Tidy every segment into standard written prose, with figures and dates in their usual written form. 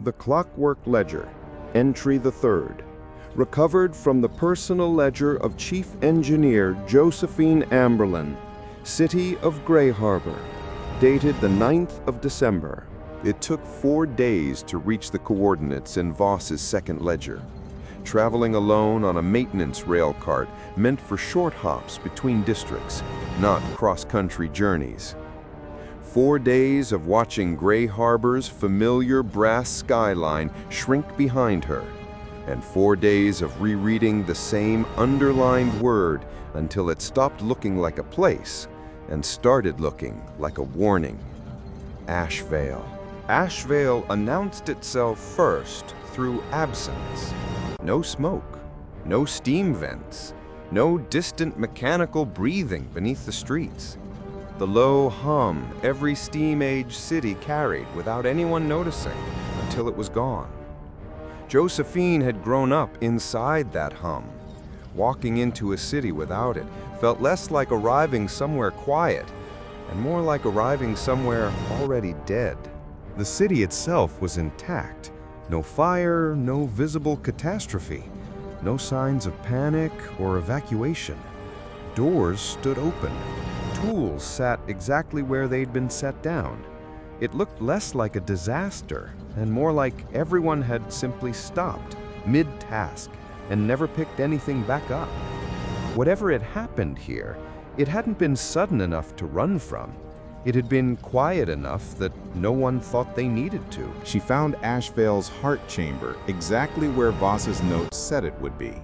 The Clockwork Ledger, Entry the Third, recovered from the personal ledger of Chief Engineer Josephine Amberlyn, City of Grey Harbor, dated the 9th of December. It took 4 days to reach the coordinates in Voss's second ledger, traveling alone on a maintenance rail cart meant for short hops between districts, not cross-country journeys. 4 days of watching Grey Harbor's familiar brass skyline shrink behind her, and 4 days of rereading the same underlined word until it stopped looking like a place and started looking like a warning. Ashvale. Ashvale announced itself first through absence. No smoke, no steam vents, no distant mechanical breathing beneath the streets. The low hum every steam-age city carried without anyone noticing until it was gone. Josephine had grown up inside that hum. Walking into a city without it felt less like arriving somewhere quiet and more like arriving somewhere already dead. The city itself was intact. No fire, no visible catastrophe, no signs of panic or evacuation. Doors stood open. Tools sat exactly where they'd been set down. It looked less like a disaster and more like everyone had simply stopped mid-task and never picked anything back up. Whatever had happened here, it hadn't been sudden enough to run from. It had been quiet enough that no one thought they needed to. She found Ashvale's heart chamber exactly where Voss's notes said it would be.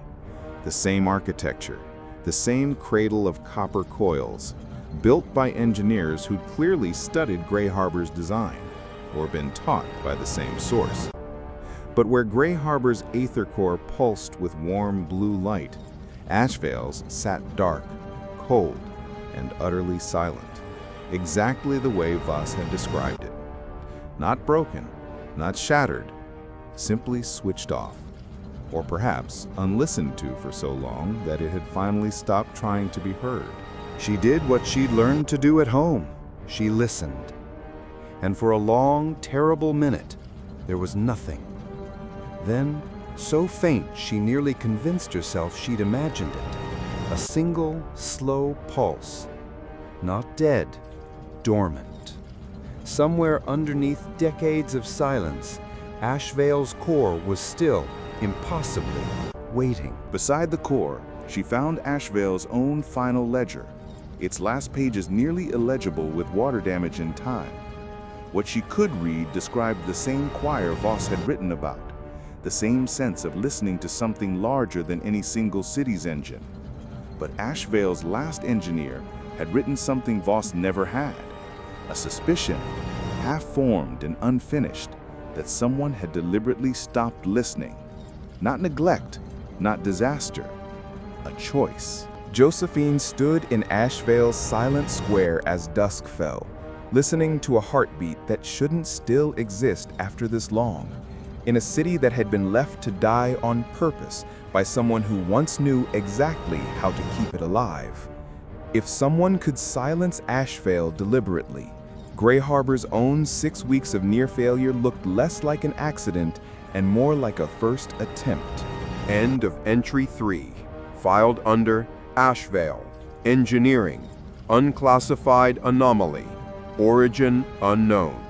The same architecture, the same cradle of copper coils, built by engineers who'd clearly studied Grey Harbor's design, or been taught by the same source. But where Grey Harbor's Aether core pulsed with warm blue light, Ashvale's sat dark, cold, and utterly silent, exactly the way Voss had described it. Not broken, not shattered, simply switched off, or perhaps unlistened to for so long that it had finally stopped trying to be heard. She did what she'd learned to do at home. She listened. And for a long, terrible minute, there was nothing. Then, so faint she nearly convinced herself she'd imagined it. A single, slow pulse. Not dead, dormant. Somewhere underneath decades of silence, Ashvale's core was still, impossibly, waiting. Beside the core, she found Ashvale's own final ledger, its last pages nearly illegible with water damage and time. What she could read described the same choir Voss had written about, the same sense of listening to something larger than any single city's engine. But Ashvale's last engineer had written something Voss never had, a suspicion, half-formed and unfinished, that someone had deliberately stopped listening. Not neglect, not disaster, a choice. Josephine stood in Ashvale's silent square as dusk fell, listening to a heartbeat that shouldn't still exist after this long, in a city that had been left to die on purpose by someone who once knew exactly how to keep it alive. If someone could silence Ashvale deliberately, Grey Harbor's own 6 weeks of near failure looked less like an accident and more like a first attempt. End of Entry 3, filed under Ashvale, Engineering, Unclassified Anomaly, Origin Unknown.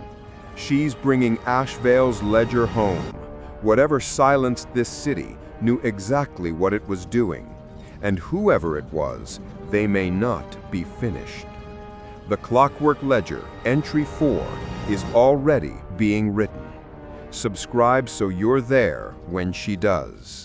She's bringing Ashvale's ledger home. Whatever silenced this city knew exactly what it was doing, and whoever it was, they may not be finished. The Clockwork Ledger, Entry 4, is already being written. Subscribe so you're there when she does.